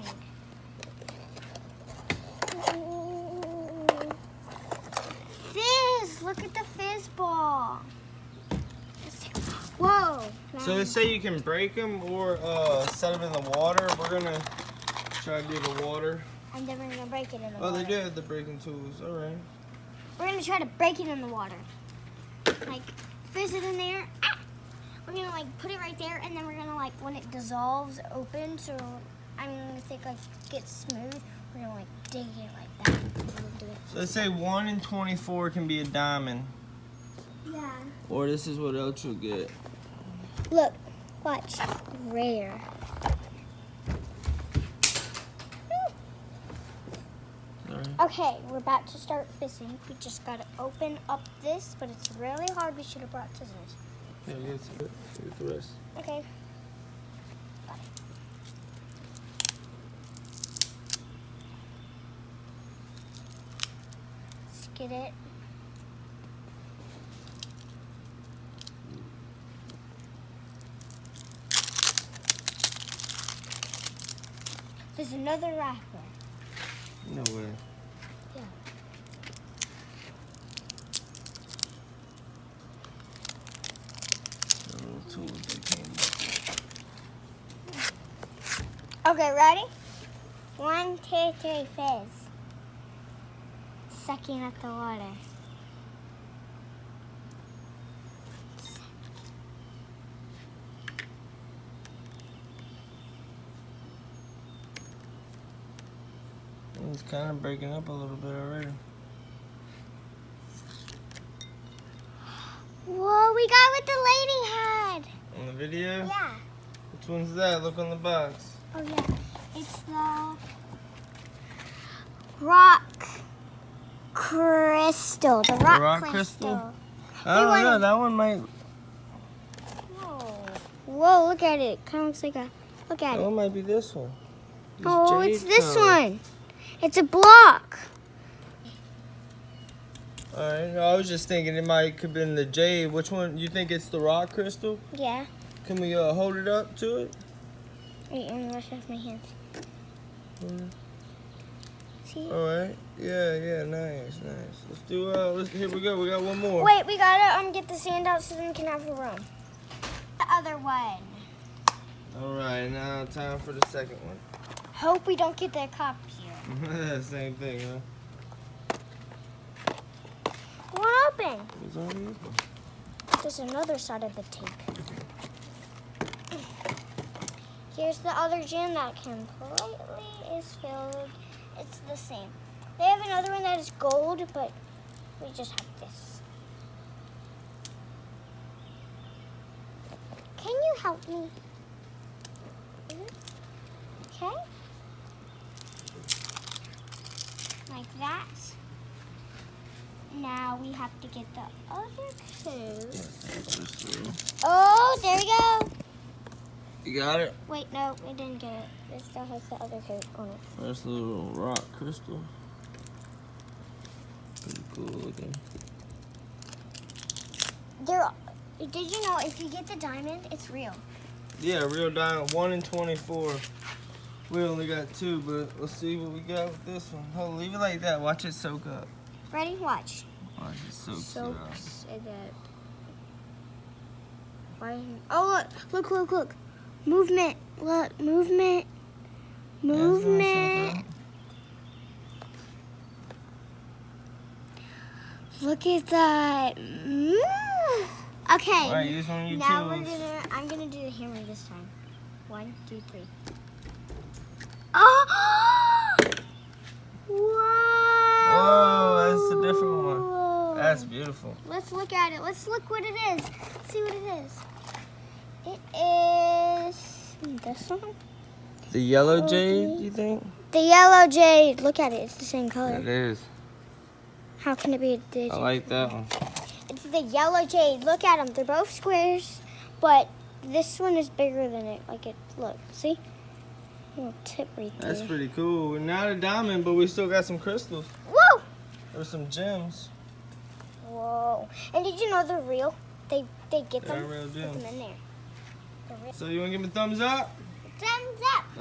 tank. Fizz! Look at the fizz ball. Whoa! So they say you can break them or set them in the water. We're gonna try to do the water. And then we're gonna break it in the water. Oh, they do have the breaking tools. All right. We're gonna try to break it in the water. Like, fizz it in there. Ah! We're gonna like put it right there, and then we're gonna like when it dissolves open. So I'm gonna think like gets smooth. We're gonna like dig it like that. So they say 1 in 24 can be a diamond. Yeah. Or this is what else you'll get. Look, watch. Rare. All right. Okay, we're about to start fizzing. We just gotta open up this, but it's really hard. We should have brought scissors. Yeah, get the rest. Okay. Got it. Let's get it. There's another wrapper. No way. Yeah. The little tools they came with. Okay, ready? 1, 2, 3, fizz. Sucking up the water. It's kind of breaking up a little bit already. Whoa, we got what the lady had. On the video? Yeah. Which one's that? Look on the box. Oh, yeah. It's the rock crystal. The rock crystal. I don't know. That one might. Whoa. Whoa, look at it. Kind of looks like a. Look at That it. one might be this one. This Oh, jade it's this color. one. It's a block. Alright, no, I was just thinking it might could have been the jade. Which one? You think it's the rock crystal? Yeah. Can we hold it up to it? Wait, let me wash off my hands. See? Alright. Yeah, nice. Let's do here we go. We got one more. Wait, we gotta get the sand out so then we can have a room. The other one. Alright, now time for the second one. Hope we don't get the cop here. Same thing, huh? One open. It's already open. There's another side of the tape. Here's the other gin that completely is filled. It's the same. They have another one that is gold, but we just have this. Can you help me? Okay. Like that. Now we have to get the other two. Oh, there we go. You got it? Wait, no, we didn't get it. It still has the other coat on it. That's a little rock crystal. Pretty cool looking. Did you know if you get the diamond, it's real? Yeah, real diamond. 1 in 24. We only got 2, but let's see what we got with this one. Hold, leave it like that. Watch it soak up. Ready? Watch. Watch it soak up. Soaks it up. Why? Oh, look. Movement. Look, movement. Movement. Look at that. Okay. All right, use one of your now tools. I'm gonna do the hammer this time. 1, 2, 3. Oh! Whoa! Whoa, that's a different one. That's beautiful. Let's look at it. Let's look what it is. Let's see what it is. It is this one. The yellow jade, you think? The yellow jade. Look at it. It's the same color. It is. How can it be the I like that one. It's the yellow jade. Look at them. They're both squares, but this one is bigger than it. Like it. Look. See? Little tip right there. That's pretty cool. We're not a diamond, but we still got some crystals. Whoa! Or some gems. Whoa. And did you know they're real? They get them. They're real Put them gems. in there. They're real. So you want to give me a thumbs up? Thumbs up.